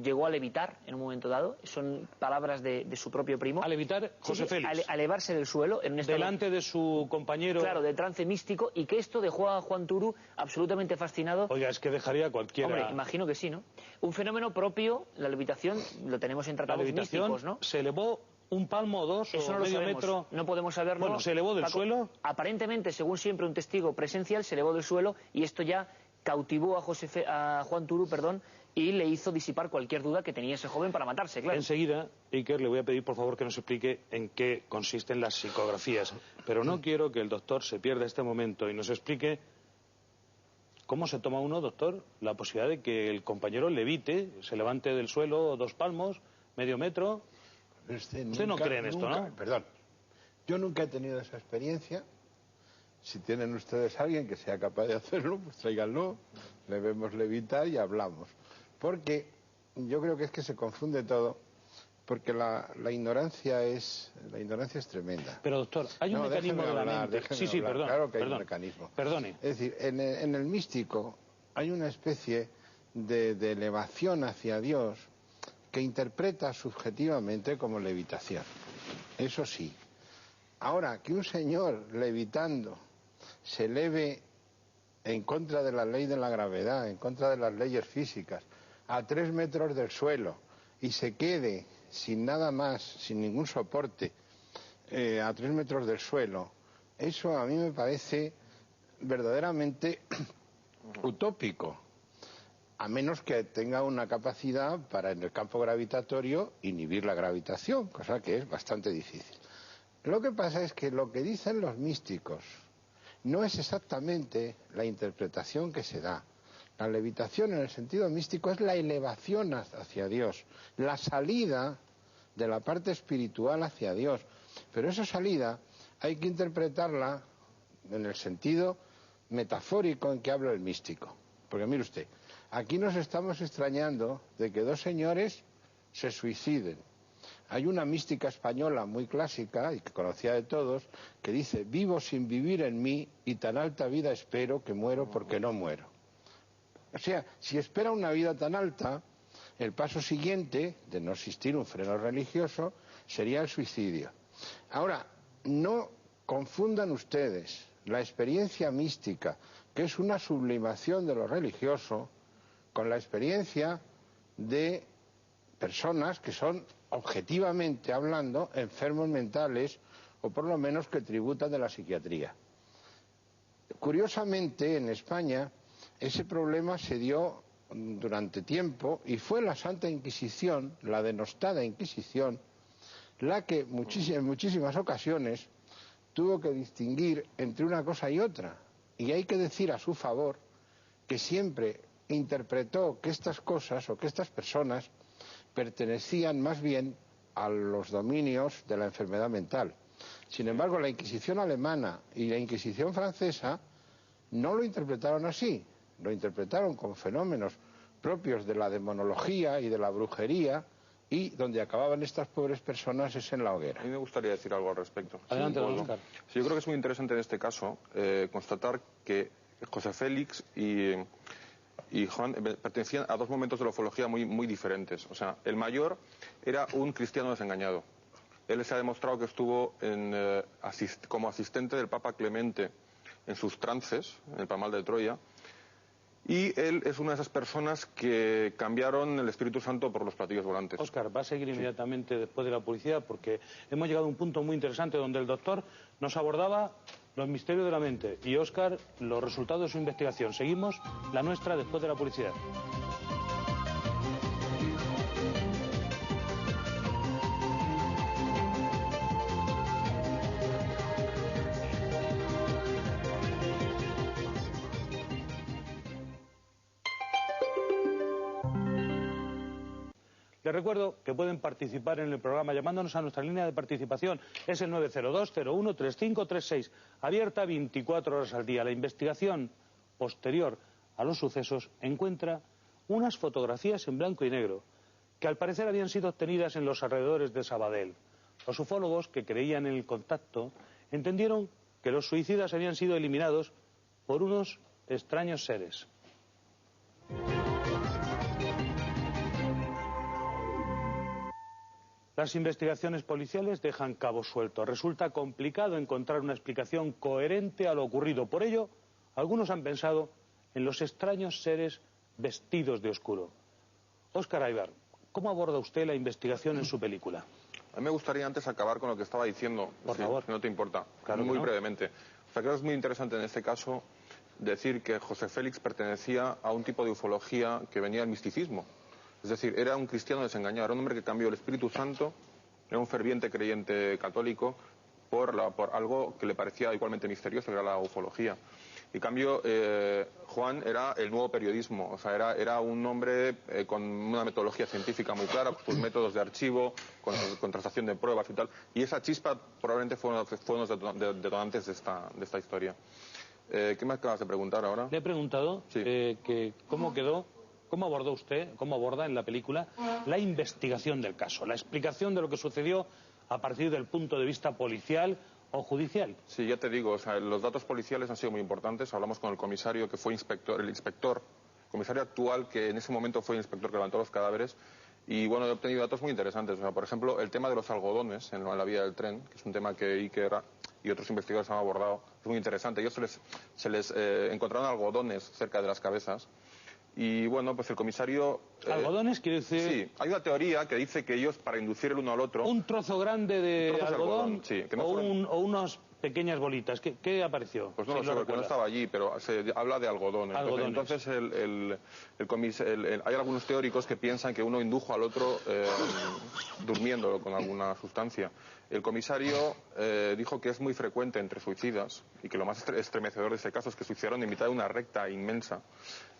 llegó a levitar en un momento dado. Son palabras de su propio primo. A levitar José Félix. A elevarse del suelo en un estado, delante de su compañero. Claro, de trance místico, y que esto dejó a Juan Turu absolutamente fascinado. Oiga, es que dejaría a cualquiera. Hombre, imagino que sí, ¿no? Un fenómeno propio, la levitación, lo tenemos en tratados místicos, ¿no? Se elevó un palmo o dos, eso o no lo medio sabemos, metro. no podemos saberlo. Bueno, ¿se elevó del suelo? Aparentemente, según siempre un testigo presencial, se elevó del suelo, y esto ya cautivó a Juan Turu, y le hizo disipar cualquier duda que tenía ese joven para matarse, claro. Enseguida, Iker, le voy a pedir por favor que nos explique en qué consisten las psicografías, pero no quiero que el doctor se pierda este momento y nos explique ¿cómo se toma uno, doctor, la posibilidad de que el compañero levite, se levante del suelo 2 palmos, medio metro? Usted no cree en esto, ¿no? Perdón, yo nunca he tenido esa experiencia. Si tienen ustedes a alguien que sea capaz de hacerlo, pues tráiganlo, le vemos levitar y hablamos. Porque yo creo que es que se confunde todo, porque la ignorancia es tremenda. Pero doctor, hay un mecanismo de la mente. Sí, perdón. Claro que hay un mecanismo. Perdone. Es decir, en el místico hay una especie de elevación hacia Dios que interpreta subjetivamente como levitación. Eso sí. Ahora, que un señor levitando se eleve en contra de la ley de la gravedad, en contra de las leyes físicas, a 3 metros del suelo y se quede sin nada más, sin ningún soporte, a 3 metros del suelo, eso a mí me parece verdaderamente utópico, a menos que tenga una capacidad para en el campo gravitatorio inhibir la gravitación, cosa que es bastante difícil. Lo que pasa es que lo que dicen los místicos no es exactamente la interpretación que se da. La levitación en el sentido místico es la elevación hacia Dios, la salida de la parte espiritual hacia Dios. Pero esa salida hay que interpretarla en el sentido metafórico en que habla el místico. Porque mire usted, aquí nos estamos extrañando de que 2 señores se suiciden. Hay una mística española muy clásica y que conocía de todos que dice: vivo sin vivir en mí y tan alta vida espero que muero porque no muero. O sea, si espera una vida tan alta, el paso siguiente, de no existir un freno religioso, sería el suicidio. Ahora, no confundan ustedes la experiencia mística, que es una sublimación de lo religioso, con la experiencia de personas que son, objetivamente hablando, enfermos mentales, o por lo menos que tributan de la psiquiatría. Curiosamente, en España, ese problema se dio durante tiempo y fue la Santa Inquisición, la denostada Inquisición, la que en muchísimas ocasiones tuvo que distinguir entre una cosa y otra. Y hay que decir a su favor que siempre interpretó que estas cosas o que estas personas pertenecían más bien a los dominios de la enfermedad mental. Sin embargo, la Inquisición alemana y la Inquisición francesa no lo interpretaron así, lo interpretaron con fenómenos propios de la demonología y de la brujería, y donde acababan estas pobres personas es en la hoguera. A mí me gustaría decir algo al respecto. Adelante, don Óscar. Sí, yo creo que es muy interesante en este caso constatar que José Félix y Juan pertenecían a 2 momentos de la ufología muy diferentes. O sea, el mayor era un cristiano desengañado. Él se ha demostrado que estuvo como asistente del Papa Clemente en sus trances, en el Palmar de Troya, y él es una de esas personas que cambiaron el Espíritu Santo por los platillos volantes. Óscar, va a seguir inmediatamente después de la publicidad, porque hemos llegado a un punto muy interesante donde el doctor nos abordaba los misterios de la mente y Óscar los resultados de su investigación. Seguimos la nuestra después de la publicidad. Les recuerdo que pueden participar en el programa llamándonos a nuestra línea de participación. Es el 902-01-3536, abierta 24 horas al día. La investigación posterior a los sucesos encuentra unas fotografías en blanco y negro que al parecer habían sido obtenidas en los alrededores de Sabadell. Los ufólogos, que creían en el contacto, entendieron que los suicidas habían sido eliminados por unos extraños seres. Las investigaciones policiales dejan cabos sueltos. Resulta complicado encontrar una explicación coherente a lo ocurrido. Por ello, algunos han pensado en los extraños seres vestidos de oscuro. Óscar Aybar, ¿cómo aborda usted la investigación en su película? A mí me gustaría antes acabar con lo que estaba diciendo, por favor. Si no te importa, claro muy no. brevemente. O sea, creo que es muy interesante en este caso decir que José Félix pertenecía a un tipo de ufología que venía del misticismo. Es decir, era un cristiano desengañado, era un hombre que cambió el Espíritu Santo, era un ferviente creyente católico, por algo que le parecía igualmente misterioso, que era la ufología. En cambio, Juan era el nuevo periodismo, o sea, era un hombre con una metodología científica muy clara, sus métodos de archivo, con contrastación de pruebas y tal, y esa chispa probablemente fue uno de los detonantes de esta historia. ¿Qué me acabas de preguntar ahora? Le he preguntado que cómo quedó, cómo abordó usted, cómo aborda en la película la investigación del caso, la explicación de lo que sucedió a partir del punto de vista policial o judicial. Sí, ya te digo, o sea, los datos policiales han sido muy importantes. Hablamos con el comisario que fue el comisario actual que en ese momento fue el inspector que levantó los cadáveres. Y bueno, he obtenido datos muy interesantes. O sea, por ejemplo, el tema de los algodones en la vía del tren, que es un tema que Iker y otros investigadores han abordado, es muy interesante. Ellos se les encontraron algodones cerca de las cabezas. Y bueno, pues el comisario... ¿Algodones quiere decir...? Sí, hay una teoría que dice que ellos, para inducir el uno al otro... ¿Un trozo grande de algodón sí, que no o unas pequeñas bolitas? ¿Qué apareció? Pues no lo sé, porque no estaba allí, pero se habla de algodones. Entonces hay algunos teóricos que piensan que uno indujo al otro durmiéndolo con alguna sustancia. El comisario dijo que es muy frecuente entre suicidas y que lo más estremecedor de ese caso es que suicidaron en mitad de una recta inmensa.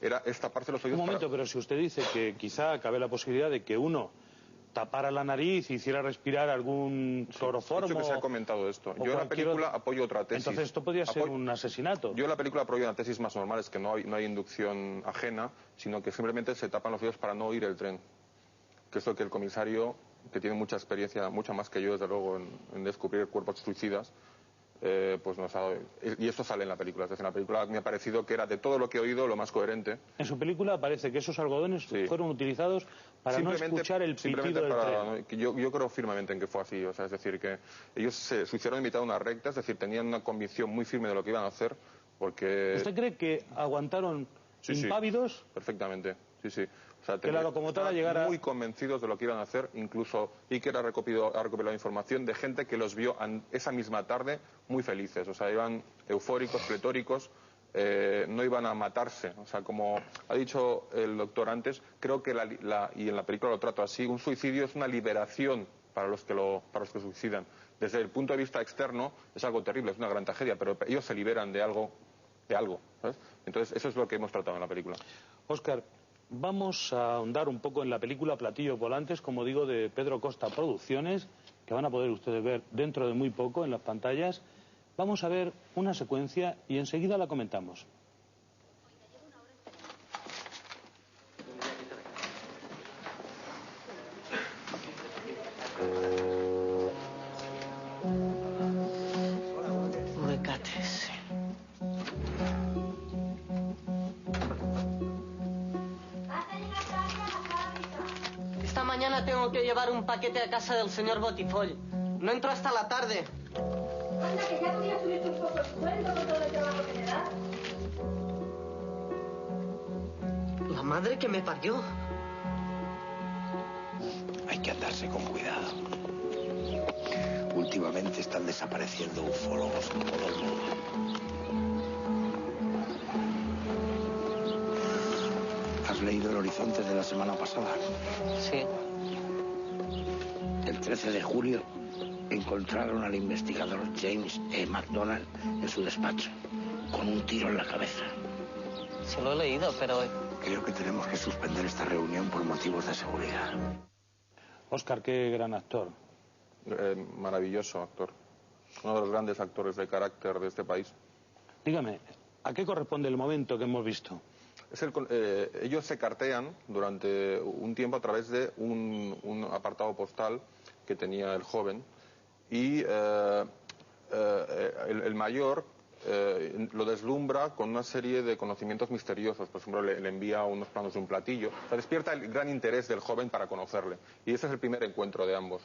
Era taparse los oídos. Un momento, pero si usted dice que quizá cabe la posibilidad de que uno tapara la nariz y hiciera respirar algún cloroformo... Sí, que se ha comentado esto. Yo en la película apoyo otra tesis. Entonces esto podría ser un asesinato. Yo en la película apoyo una tesis más normal, es que no hay inducción ajena, sino que simplemente se tapan los oídos para no oír el tren. Que es lo que el comisario, que tiene mucha experiencia, mucha más que yo desde luego, en descubrir cuerpos suicidas, pues nos ha dado... Y esto sale en la película. Es decir, en la película me ha parecido que era de todo lo que he oído lo más coherente. En su película parece que esos algodones fueron utilizados para no escuchar el pitido del tren. Yo creo firmemente en que fue así. O sea, es decir, que ellos se suicidaron en mitad de una recta, es decir, tenían una convicción muy firme de lo que iban a hacer, porque... ¿Usted cree que aguantaron impávidos? Sí, perfectamente, sí. O sea, que la locomotora llegara... muy convencidos de lo que iban a hacer, incluso Iker ha recopilado información de gente que los vio esa misma tarde muy felices, o sea, iban eufóricos, pletóricos, no iban a matarse, o sea, como ha dicho el doctor antes, creo que y en la película lo trato así, un suicidio es una liberación para los que suicidan. Desde el punto de vista externo es algo terrible, es una gran tragedia, pero ellos se liberan de algo, ¿sabes? Entonces eso es lo que hemos tratado en la película. Óscar, vamos a ahondar un poco en la película Platillos Volantes, como digo, de Pedro Costa Producciones, que van a poder ustedes ver dentro de muy poco en las pantallas. Vamos a ver una secuencia y enseguida la comentamos. Mañana tengo que llevar un paquete a casa del señor Botifoll. No entro hasta la tarde. Anda, que ya podía subirte un poco el sueldo con todo el trabajo que le das. La madre que me parió. Hay que andarse con cuidado. Últimamente están desapareciendo ufólogos por todo el mundo. ¿Has leído El Horizonte de la semana pasada? Sí. El 13 de julio encontraron al investigador James E. McDonald en su despacho, con un tiro en la cabeza. Se lo he leído, pero... Creo que tenemos que suspender esta reunión por motivos de seguridad. Óscar, qué gran actor. Maravilloso actor. Uno de los grandes actores de carácter de este país. Dígame, ¿a qué corresponde el momento que hemos visto? Ellos se cartean durante un tiempo a través de un apartado postal que tenía el joven y el mayor lo deslumbra con una serie de conocimientos misteriosos. Por ejemplo, le envía unos planos de un platillo. O sea, despierta el gran interés del joven para conocerle. Y ese es el primer encuentro de ambos.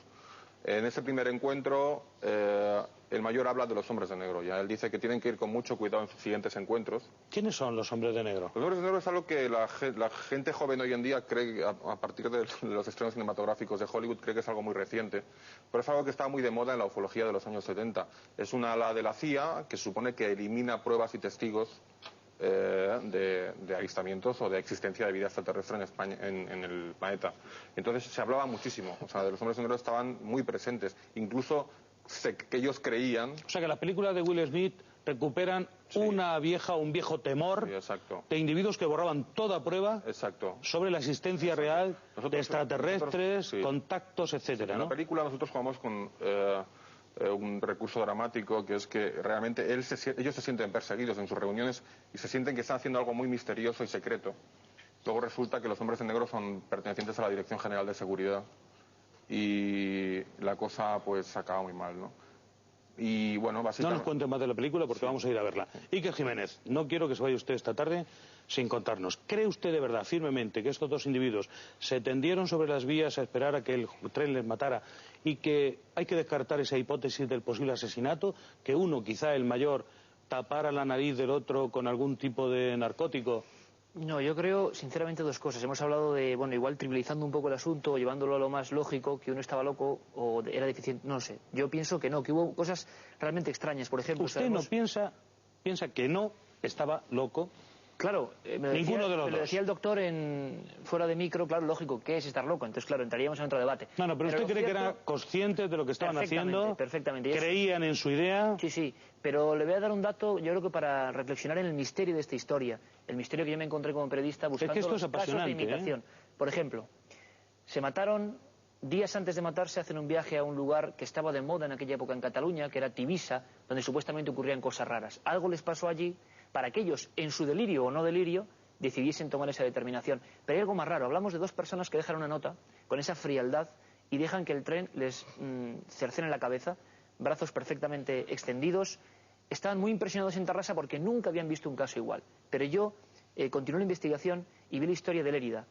En ese primer encuentro, el mayor habla de los hombres de negro. Ya él dice que tienen que ir con mucho cuidado en sus siguientes encuentros. ¿Quiénes son los hombres de negro? Los hombres de negro es algo que la gente joven hoy en día cree, a partir de los estrenos cinematográficos de Hollywood, cree que es algo muy reciente. Pero es algo que está muy de moda en la ufología de los años 70. Es una ala de la CIA que supone que elimina pruebas y testigos de avistamientos o de existencia de vida extraterrestre en España, en el planeta. Entonces se hablaba muchísimo, o sea, de los hombres de negro estaban muy presentes. Incluso que ellos creían. O sea que las películas de Will Smith recuperan un viejo temor de individuos que borraban toda prueba sobre la existencia real de extraterrestres, contactos, etcétera, En la película nosotros jugamos con un recurso dramático, que es que realmente ellos se sienten perseguidos en sus reuniones y se sienten que están haciendo algo muy misterioso y secreto. Luego resulta que los hombres de negro son pertenecientes a la Dirección General de Seguridad y la cosa pues acaba muy mal, ¿no? Y bueno, básicamente... No nos cuenten más de la película porque vamos a ir a verla. Iker Jiménez, no quiero que se vaya usted esta tarde sin contarnos. ¿Cree usted de verdad, firmemente, que estos dos individuos se tendieron sobre las vías a esperar a que el tren les matara y que hay que descartar esa hipótesis del posible asesinato, que uno, quizá el mayor, tapara la nariz del otro con algún tipo de narcótico? No, yo creo, sinceramente, dos cosas. Hemos hablado de, bueno, igual trivializando un poco el asunto, llevándolo a lo más lógico, que uno estaba loco o era deficiente, no sé. Yo pienso que no, que hubo cosas realmente extrañas. Por ejemplo, ¿usted no piensa que no estaba loco? Claro, Ninguno de los dos. Me lo decía el doctor fuera de micro, claro, lógico, ¿qué es estar loco? Entonces, claro, entraríamos en otro debate. No, pero usted cree que eran conscientes de lo que estaban haciendo, perfectamente. creían en su idea. Sí, pero le voy a dar un dato, yo creo que para reflexionar en el misterio de esta historia, el misterio que yo me encontré como periodista buscando los casos de imitación. Por ejemplo, se mataron, días antes de matarse hacen un viaje a un lugar que estaba de moda en aquella época en Cataluña, que era Tivissa, donde supuestamente ocurrían cosas raras. Algo les pasó allí para que ellos, en su delirio o no delirio, decidiesen tomar esa determinación. Pero hay algo más raro. Hablamos de dos personas que dejan una nota con esa frialdad y dejan que el tren les cercene la cabeza, brazos perfectamente extendidos. Estaban muy impresionados en Tarrasa porque nunca habían visto un caso igual. Pero yo continué la investigación y vi la historia de Lérida.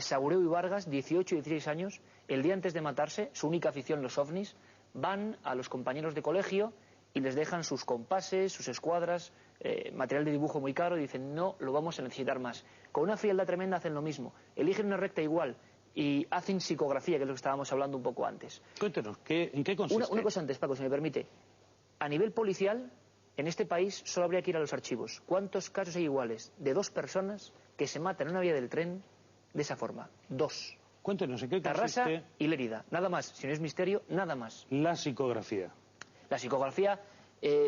Sagureu y Vargas, 18 y 16 años, el día antes de matarse, su única afición, los ovnis, van a los compañeros de colegio y les dejan sus compases, sus escuadras, material de dibujo muy caro, y dicen, no lo vamos a necesitar más. Con una frialdad tremenda hacen lo mismo, eligen una recta igual y hacen psicografía, que es lo que estábamos hablando un poco antes. Cuéntenos, ¿en qué consiste? Una cosa antes, Paco, si me permite. A nivel policial, en este país solo habría que ir a los archivos. ¿Cuántos casos hay iguales de dos personas que se matan en una vía del tren de esa forma? Dos. Cuéntenos, ¿en qué consiste? Tarrasa y Lérida, nada más. Si no es misterio, nada más. La psicografía. La psicografía,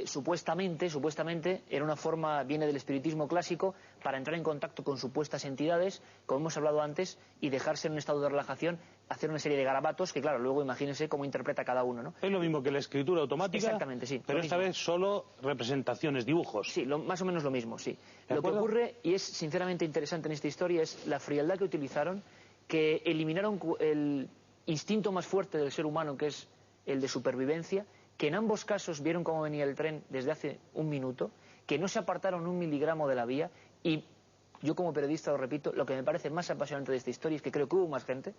supuestamente, era una forma, viene del espiritismo clásico, para entrar en contacto con supuestas entidades, como hemos hablado antes, y dejarse en un estado de relajación, hacer una serie de garabatos, que claro, luego imagínense cómo interpreta cada uno, ¿no? Es lo mismo que la escritura automática. Exactamente, sí. Pero esta vez solo representaciones, dibujos. Sí, más o menos lo mismo, sí. Lo que ocurre, y es sinceramente interesante en esta historia, es la frialdad que utilizaron, que eliminaron el instinto más fuerte del ser humano, que es el de supervivencia, que en ambos casos vieron cómo venía el tren desde hace un minuto, que no se apartaron un miligramo de la vía, y yo como periodista lo repito, lo que me parece más apasionante de esta historia es que creo que hubo más gente,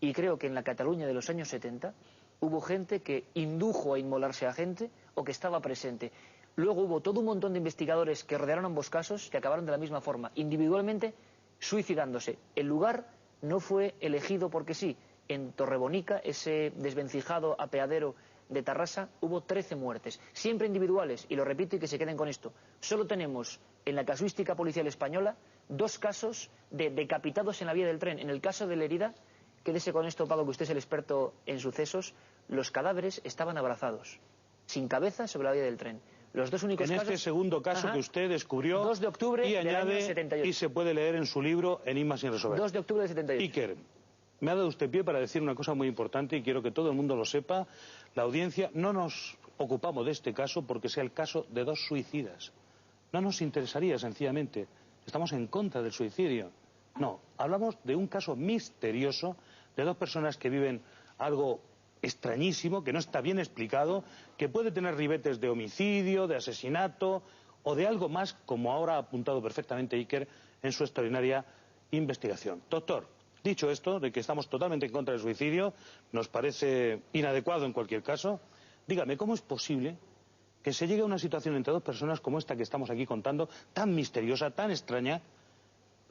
y creo que en la Cataluña de los años 70 hubo gente que indujo a inmolarse a gente o que estaba presente. Luego hubo todo un montón de investigadores que rodearon ambos casos, que acabaron de la misma forma, individualmente suicidándose. El lugar no fue elegido porque sí. En Torrebonica, ese desvencijado apeadero de Tarrasa, hubo 13 muertes, siempre individuales, y lo repito y que se queden con esto. Solo tenemos en la casuística policial española 2 casos de decapitados en la vía del tren. En el caso de Lérida, quédese con esto, Pablo, que usted es el experto en sucesos, los cadáveres estaban abrazados, sin cabeza, sobre la vía del tren. Los dos únicos casos... En este segundo caso que usted descubrió 2 de octubre y del añade, año 78. y se puede leer en su libro Enigmas sin resolver. 2 de octubre del 78. Iker, me ha dado usted pie para decir una cosa muy importante y quiero que todo el mundo lo sepa. La audiencia, no nos ocupamos de este caso porque sea el caso de 2 suicidas. No nos interesaría, sencillamente. Estamos en contra del suicidio. No, hablamos de un caso misterioso de 2 personas que viven algo extrañísimo, que no está bien explicado, que puede tener ribetes de homicidio, de asesinato o de algo más, como ahora ha apuntado perfectamente Iker en su extraordinaria investigación. Doctor, dicho esto, de que estamos totalmente en contra del suicidio, nos parece inadecuado en cualquier caso, dígame, ¿cómo es posible que se llegue a una situación entre 2 personas como esta que estamos aquí contando, tan misteriosa, tan extraña,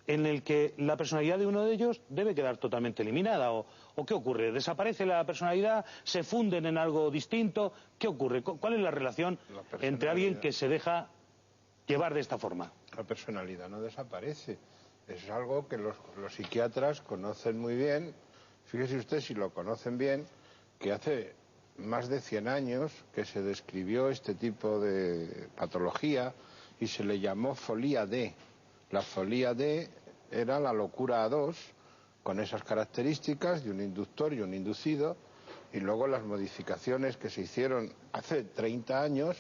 en el que la personalidad de uno de ellos debe quedar totalmente eliminada? ¿O qué ocurre? ¿Desaparece la personalidad? ¿Se funden en algo distinto? ¿Qué ocurre? ¿Cuál es la relación entre alguien que se deja llevar de esta forma? La personalidad no desaparece. Es algo que los psiquiatras conocen muy bien. Fíjese usted, si lo conocen bien, que hace más de 100 años que se describió este tipo de patología y se le llamó folía D. La folía D era la locura A2, con esas características de un inductor y un inducido, y luego las modificaciones que se hicieron hace 30 años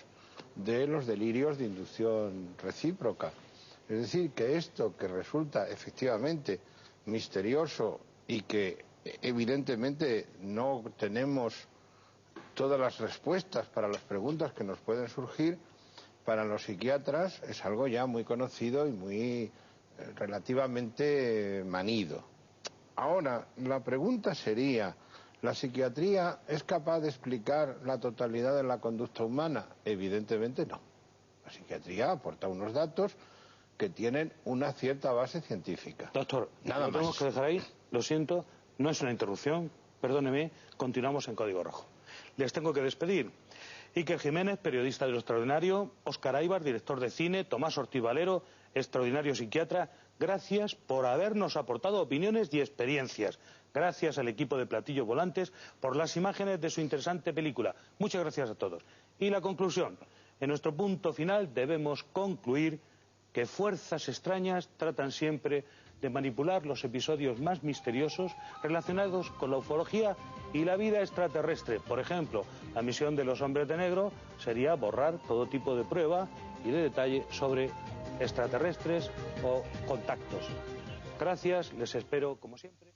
de los delirios de inducción recíproca. Es decir, que esto que resulta efectivamente misterioso y que evidentemente no tenemos todas las respuestas para las preguntas que nos pueden surgir, para los psiquiatras es algo ya muy conocido y muy relativamente manido. Ahora, la pregunta sería, ¿la psiquiatría es capaz de explicar la totalidad de la conducta humana? Evidentemente no. La psiquiatría aporta unos datos que tienen una cierta base científica. Doctor, nada lo tenemos más. que dejar ahí, lo siento, no es una interrupción, perdóneme, continuamos en Código Rojo. Les tengo que despedir. Iker Jiménez, periodista de Lo Extraordinario, Óscar Aybar, director de cine, Tomás Ortiz Valero, extraordinario psiquiatra, gracias por habernos aportado opiniones y experiencias. Gracias al equipo de Platillos Volantes por las imágenes de su interesante película. Muchas gracias a todos. Y la conclusión. En nuestro punto final debemos concluir que fuerzas extrañas tratan siempre de manipular los episodios más misteriosos relacionados con la ufología y la vida extraterrestre. Por ejemplo, la misión de los hombres de negro sería borrar todo tipo de prueba y de detalle sobre extraterrestres o contactos. Gracias, les espero como siempre.